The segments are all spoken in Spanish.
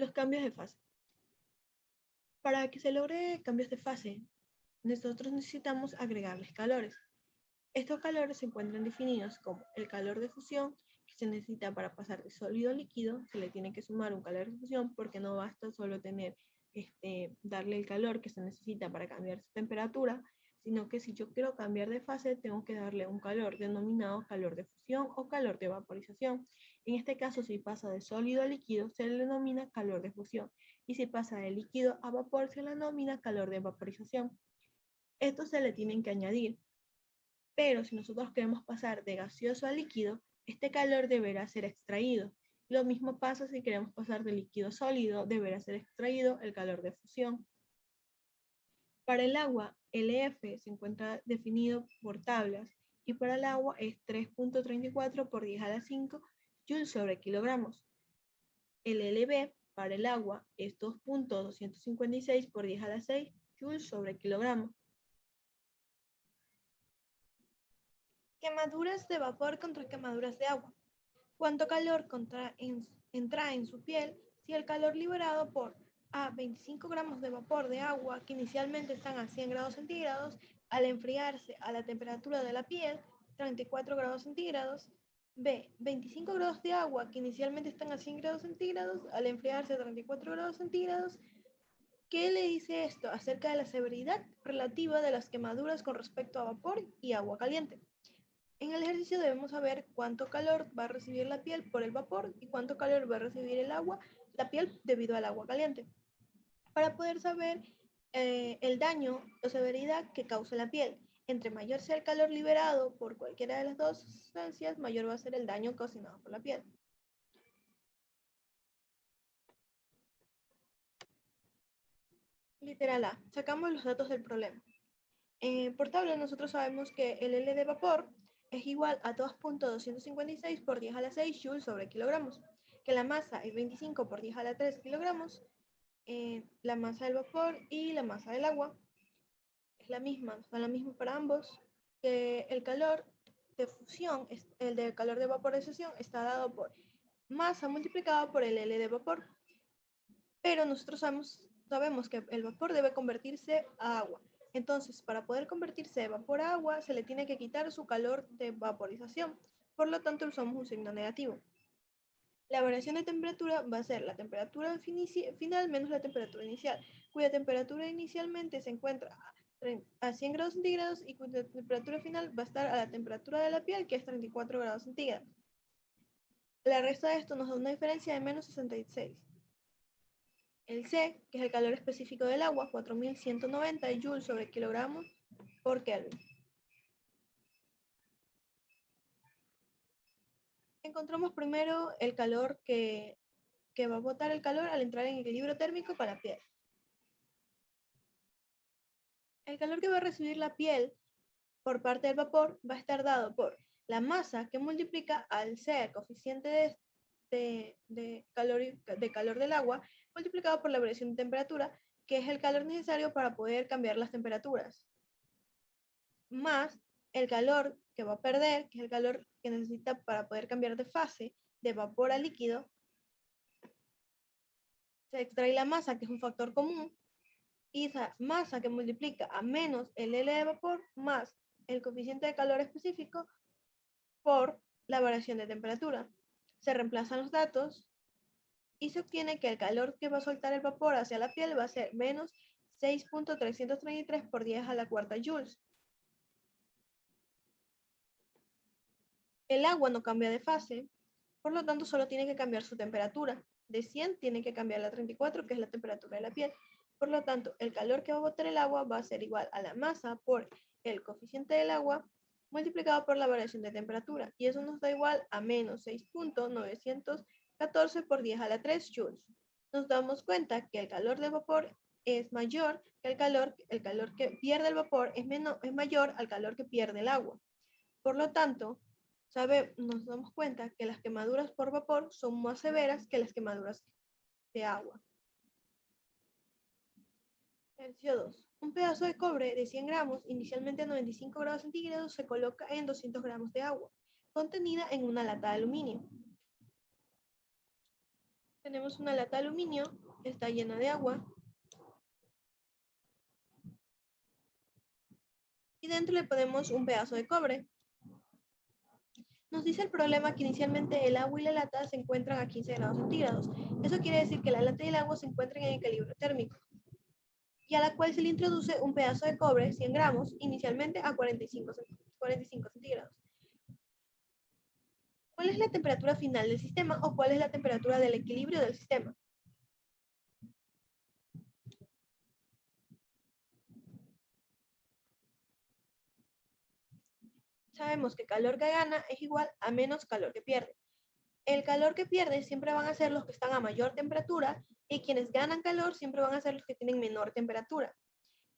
Los cambios de fase. Para que se logre cambios de fase, nosotros necesitamos agregarles calores. Estos calores se encuentran definidos como el calor de fusión, que se necesita para pasar de sólido a líquido. Se le tiene que sumar un calor de fusión porque no basta solo tener, darle el calor que se necesita para cambiar su temperatura, sino que si yo quiero cambiar de fase, tengo que darle un calor denominado calor de fusión o calor de vaporización. En este caso, si pasa de sólido a líquido, se le denomina calor de fusión, y si pasa de líquido a vapor, se le denomina calor de vaporización. Estos se le tienen que añadir, pero si nosotros queremos pasar de gaseoso a líquido, este calor deberá ser extraído. Lo mismo pasa si queremos pasar de líquido a sólido, deberá ser extraído el calor de fusión. Para el agua, LF se encuentra definido por tablas y para el agua es 3.34 por 10 a la 5 joules sobre kilogramos. El LB para el agua es 2.256 por 10 a la 6 joules sobre kilogramo. Quemaduras de vapor contra quemaduras de agua. ¿Cuánto calor entra en su piel si el calor liberado por A, 25 gramos de vapor de agua que inicialmente están a 100 grados centígrados, al enfriarse a la temperatura de la piel, 34 grados centígrados, B, 25 grados de agua que inicialmente están a 100 grados centígrados, al enfriarse a 34 grados centígrados? ¿Qué le dice esto acerca de la severidad relativa de las quemaduras con respecto a vapor y agua caliente? En el ejercicio debemos saber cuánto calor va a recibir la piel por el vapor y cuánto calor va a recibir la piel debido al agua caliente, para poder saber el daño o severidad que causa la piel. Entre mayor sea el calor liberado por cualquiera de las dos sustancias, mayor va a ser el daño ocasionado por la piel. Literal A. Sacamos los datos del problema. Por tabla nosotros sabemos que el L de vapor es igual a 2.256 por 10 a la 6 joules sobre kilogramos, que la masa es 25 por 10 a la 3 kilogramos, la masa del vapor y la masa del agua es la misma, son la misma para ambos, que el calor de fusión, el de calor de vaporización está dado por masa multiplicado por el L de vapor, pero nosotros sabemos que el vapor debe convertirse a agua. Entonces, para poder convertirse de vapor a agua, se le tiene que quitar su calor de vaporización. Por lo tanto, usamos un signo negativo. La variación de temperatura va a ser la temperatura final menos la temperatura inicial, cuya temperatura inicialmente se encuentra a 100 grados centígrados y cuya temperatura final va a estar a la temperatura de la piel, que es 34 grados centígrados. La resta de esto nos da una diferencia de menos 66. El C, que es el calor específico del agua, 4190 joules sobre kilogramo por Kelvin. Encontramos primero el calor que va a botar el calor al entrar en equilibrio térmico con la piel. El calor que va a recibir la piel por parte del vapor va a estar dado por la masa que multiplica al C, el coeficiente de calor del agua, multiplicado por la variación de temperatura, que es el calor necesario para poder cambiar las temperaturas, más el calor que va a perder, que es el calor que necesita para poder cambiar de fase de vapor a líquido. Se extrae la masa, que es un factor común, y esa masa que multiplica a menos el L de vapor más el coeficiente de calor específico por la variación de temperatura. Se reemplazan los datos y se obtiene que el calor que va a soltar el vapor hacia la piel va a ser menos 6.333 por 10 a la cuarta joules. El agua no cambia de fase, por lo tanto solo tiene que cambiar su temperatura. De 100 tiene que cambiar a 34, que es la temperatura de la piel. Por lo tanto, el calor que va a botar el agua va a ser igual a la masa por el coeficiente del agua multiplicado por la variación de temperatura. Y eso nos da igual a menos 6.914 por 10 a la 3 joules. Nos damos cuenta que el calor de vapor es mayor que el calor que pierde el vapor es mayor al calor que pierde el agua. Por lo tanto, nos damos cuenta que las quemaduras por vapor son más severas que las quemaduras de agua. Ejercicio 2. Un pedazo de cobre de 100 gramos, inicialmente a 95 grados centígrados, se coloca en 200 gramos de agua, contenida en una lata de aluminio. Tenemos una lata de aluminio, está llena de agua. Y dentro le ponemos un pedazo de cobre. Nos dice el problema que inicialmente el agua y la lata se encuentran a 15 grados centígrados. Eso quiere decir que la lata y el agua se encuentran en equilibrio térmico, y a la cual se le introduce un pedazo de cobre, 100 gramos, inicialmente a 45 centígrados. ¿Cuál es la temperatura final del sistema o cuál es la temperatura del equilibrio del sistema? Sabemos que calor que gana es igual a menos calor que pierde. El calor que pierde siempre van a ser los que están a mayor temperatura y quienes ganan calor siempre van a ser los que tienen menor temperatura.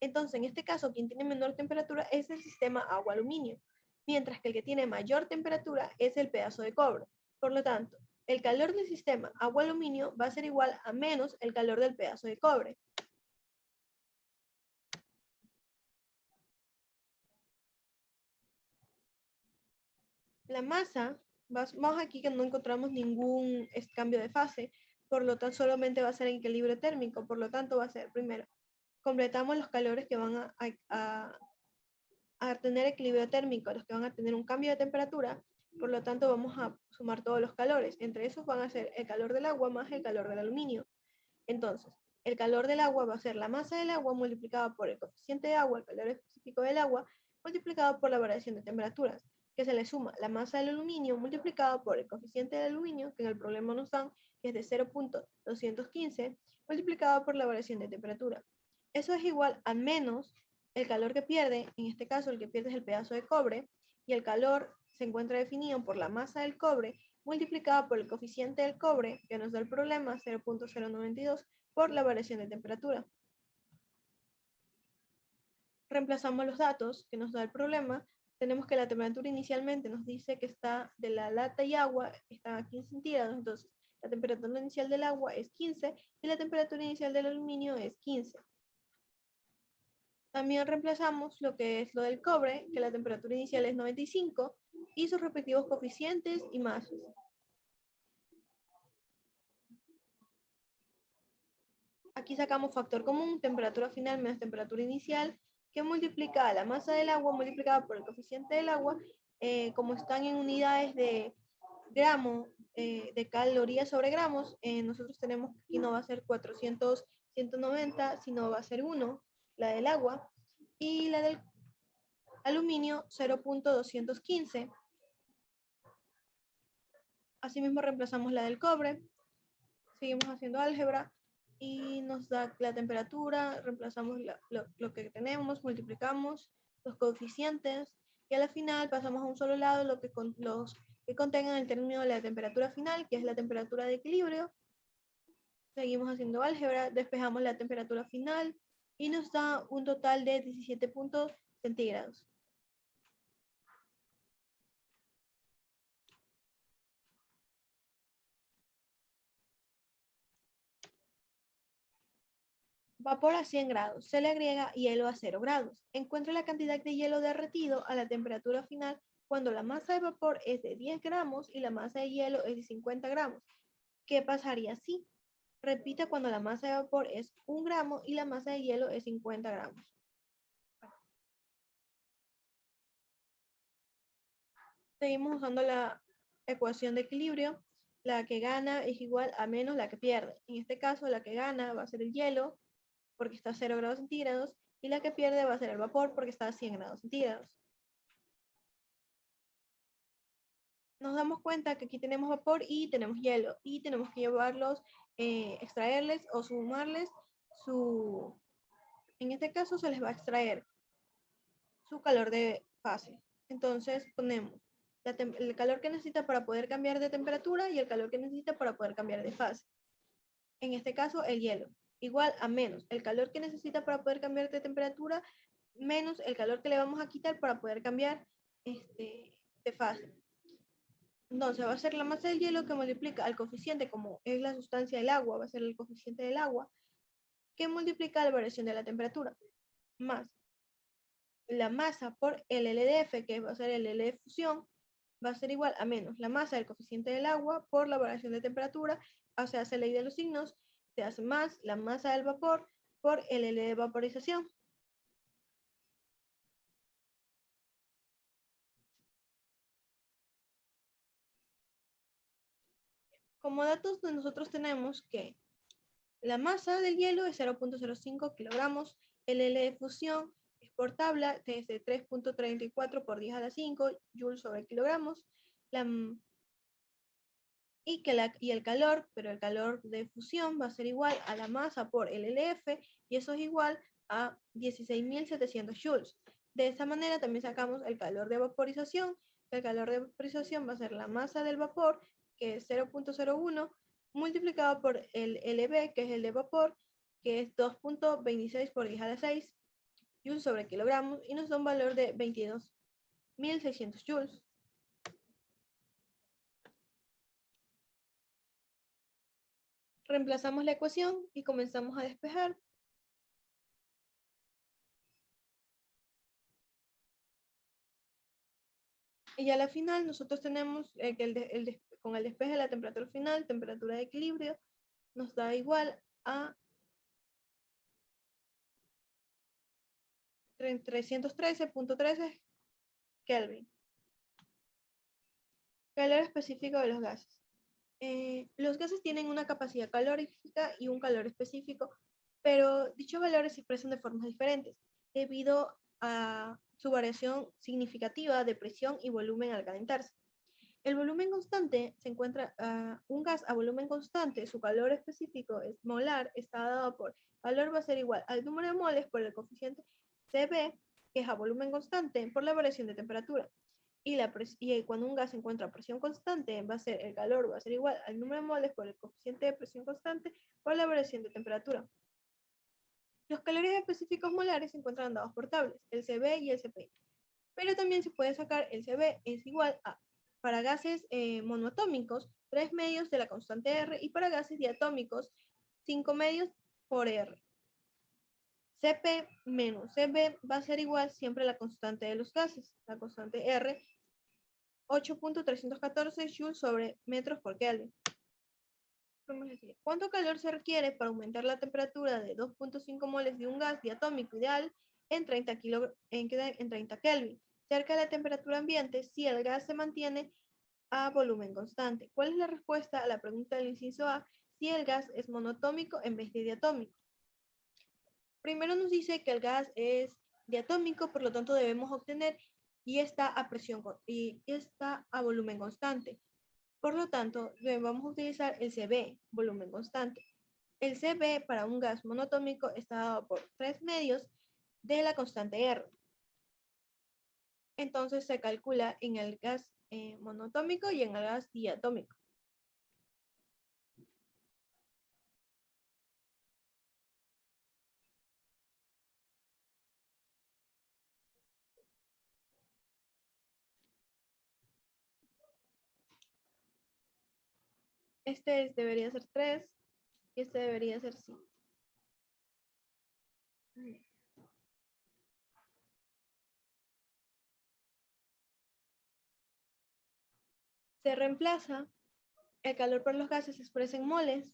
Entonces, en este caso, quien tiene menor temperatura es el sistema agua-aluminio, mientras que el que tiene mayor temperatura es el pedazo de cobre. Por lo tanto, el calor del sistema agua-aluminio va a ser igual a menos el calor del pedazo de cobre. La masa, vamos aquí que no encontramos ningún cambio de fase, por lo tanto solamente va a ser en equilibrio térmico, por lo tanto va a ser primero, completamos los calores que van a tener equilibrio térmico, los que van a tener un cambio de temperatura, por lo tanto vamos a sumar todos los calores, entre esos van a ser el calor del agua más el calor del aluminio. Entonces, el calor del agua va a ser la masa del agua multiplicada por el coeficiente de agua, el calor específico del agua, multiplicado por la variación de temperaturas, que se le suma la masa del aluminio multiplicado por el coeficiente del aluminio, que en el problema nos dan, que es de 0.215, multiplicado por la variación de temperatura. Eso es igual a menos el calor que pierde, en este caso el que pierde es el pedazo de cobre, y el calor se encuentra definido por la masa del cobre multiplicado por el coeficiente del cobre, que nos da el problema 0.092, por la variación de temperatura. Reemplazamos los datos que nos da el problema. Tenemos que la temperatura inicialmente nos dice que está de la lata y agua, está a 15 centígrados, entonces la temperatura inicial del agua es 15 y la temperatura inicial del aluminio es 15. También reemplazamos lo que es lo del cobre, que la temperatura inicial es 95, y sus respectivos coeficientes y masas. Aquí sacamos factor común, temperatura final menos temperatura inicial, que multiplica a la masa del agua multiplicada por el coeficiente del agua, como están en unidades de gramo, de calorías sobre gramos, nosotros tenemos que aquí no va a ser 400, 190, sino va a ser 1, la del agua, y la del aluminio 0.215. Asimismo reemplazamos la del cobre, seguimos haciendo álgebra y nos da la temperatura, reemplazamos lo que tenemos, multiplicamos los coeficientes y a la final pasamos a un solo lado los que contengan el término de la temperatura final, que es la temperatura de equilibrio. Seguimos haciendo álgebra, despejamos la temperatura final y nos da un total de 17 puntos centígrados. Vapor a 100 grados. Se le agrega hielo a 0 grados. Encuentra la cantidad de hielo derretido a la temperatura final cuando la masa de vapor es de 10 gramos y la masa de hielo es de 50 gramos. ¿Qué pasaría si? Repita cuando la masa de vapor es 1 gramo y la masa de hielo es 50 gramos. Seguimos usando la ecuación de equilibrio. La que gana es igual a menos la que pierde. En este caso, la que gana va a ser el hielo, porque está a 0 grados centígrados, y la que pierde va a ser el vapor, porque está a 100 grados centígrados. Nos damos cuenta que aquí tenemos vapor y tenemos hielo, y tenemos que llevarlos, extraerles o sumarles su... En este caso se les va a extraer su calor de fase. Entonces ponemos el calor que necesita para poder cambiar de temperatura y el calor que necesita para poder cambiar de fase. En este caso, el hielo, igual a menos el calor que necesita para poder cambiar de temperatura, menos el calor que le vamos a quitar para poder cambiar de fase. Entonces va a ser la masa del hielo que multiplica al coeficiente, como es la sustancia del agua, va a ser el coeficiente del agua, que multiplica la variación de la temperatura, más la masa por el LDF, que va a ser el L de fusión, va a ser igual a menos la masa del coeficiente del agua por la variación de temperatura, o sea, hace ley de los signos, se hace más la masa del vapor por el L de vaporización. Como datos, nosotros tenemos que la masa del hielo es 0.05 kilogramos, el L de fusión es por tabla desde 3.34 por 10 a la 5 joules sobre kilogramos, y el calor, pero el calor de fusión va a ser igual a la masa por el LF, y eso es igual a 16.700 joules. De esta manera también sacamos el calor de vaporización. El calor de vaporización va a ser la masa del vapor, que es 0.01, multiplicado por el LB, que es el de vapor, que es 2.26 por 10 a la 6 joules sobre kilogramos, y nos da un valor de 22.600 joules. Reemplazamos la ecuación y comenzamos a despejar. Y a la final nosotros tenemos que con el despeje de la temperatura final, temperatura de equilibrio, nos da igual a 313.13 Kelvin. Calor específico de los gases. Los gases tienen una capacidad calorífica y un calor específico, pero dichos valores se expresan de formas diferentes debido a su variación significativa de presión y volumen al calentarse. El volumen constante se encuentra, un gas a volumen constante, su calor específico es molar, está dado por, valor va a ser igual al número de moles por el coeficiente Cb, que es a volumen constante, por la variación de temperatura. Y cuando un gas se encuentra a presión constante, el calor va a ser igual al número de moles por el coeficiente de presión constante por la variación de temperatura. Los calores específicos molares se encuentran dados por tablas, el Cb y el Cp. Pero también se puede sacar el Cb es igual a, para gases monoatómicos, 3 medios de la constante R, y para gases diatómicos, 5 medios por R. Cp menos Cb va a ser igual siempre a la constante de los gases, la constante R, 8.314 joules sobre metros por Kelvin. ¿Cuánto calor se requiere para aumentar la temperatura de 2.5 moles de un gas diatómico ideal en 30 Kelvin? Cerca de la temperatura ambiente si el gas se mantiene a volumen constante. ¿Cuál es la respuesta a la pregunta del inciso A si el gas es monoatómico en vez de diatómico? Primero nos dice que el gas es diatómico, por lo tanto debemos obtener y está a volumen constante. Por lo tanto, vamos a utilizar el Cb, volumen constante. El Cb para un gas monoatómico está dado por 3 medios de la constante R. Entonces se calcula en el gas monoatómico y en el gas diatómico. Debería ser 3 y este debería ser 5. Se reemplaza el calor por los gases, se expresa en moles,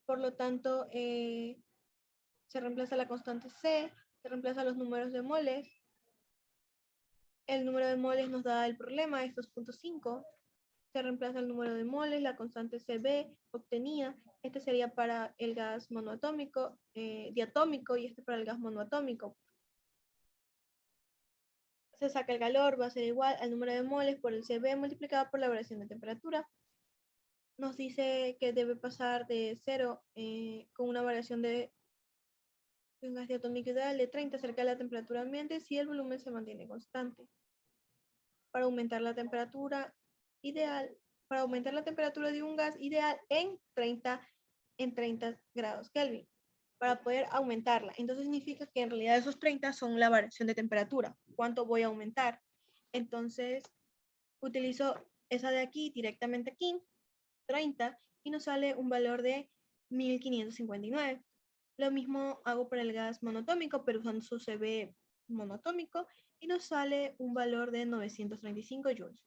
por lo tanto se reemplaza la constante C, se reemplaza los números de moles, el número de moles nos da el problema, es 2.5, se reemplaza el número de moles, la constante Cb obtenida, este sería para el gas monoatómico, diatómico, y este para el gas monoatómico. Se saca el calor, va a ser igual al número de moles por el Cb multiplicado por la variación de temperatura. Nos dice que debe pasar de 0 con una variación de un gas diatómico ideal de 30 cerca de la temperatura ambiente si el volumen se mantiene constante. Para aumentar la temperatura ideal, para aumentar la temperatura de un gas ideal en 30 grados Kelvin, para poder aumentarla. Entonces significa que en realidad esos 30 son la variación de temperatura. ¿Cuánto voy a aumentar? Entonces utilizo esa de aquí directamente aquí, 30, y nos sale un valor de 1559. Lo mismo hago para el gas monoatómico, pero usando su Cb monoatómico, y nos sale un valor de 935 joules.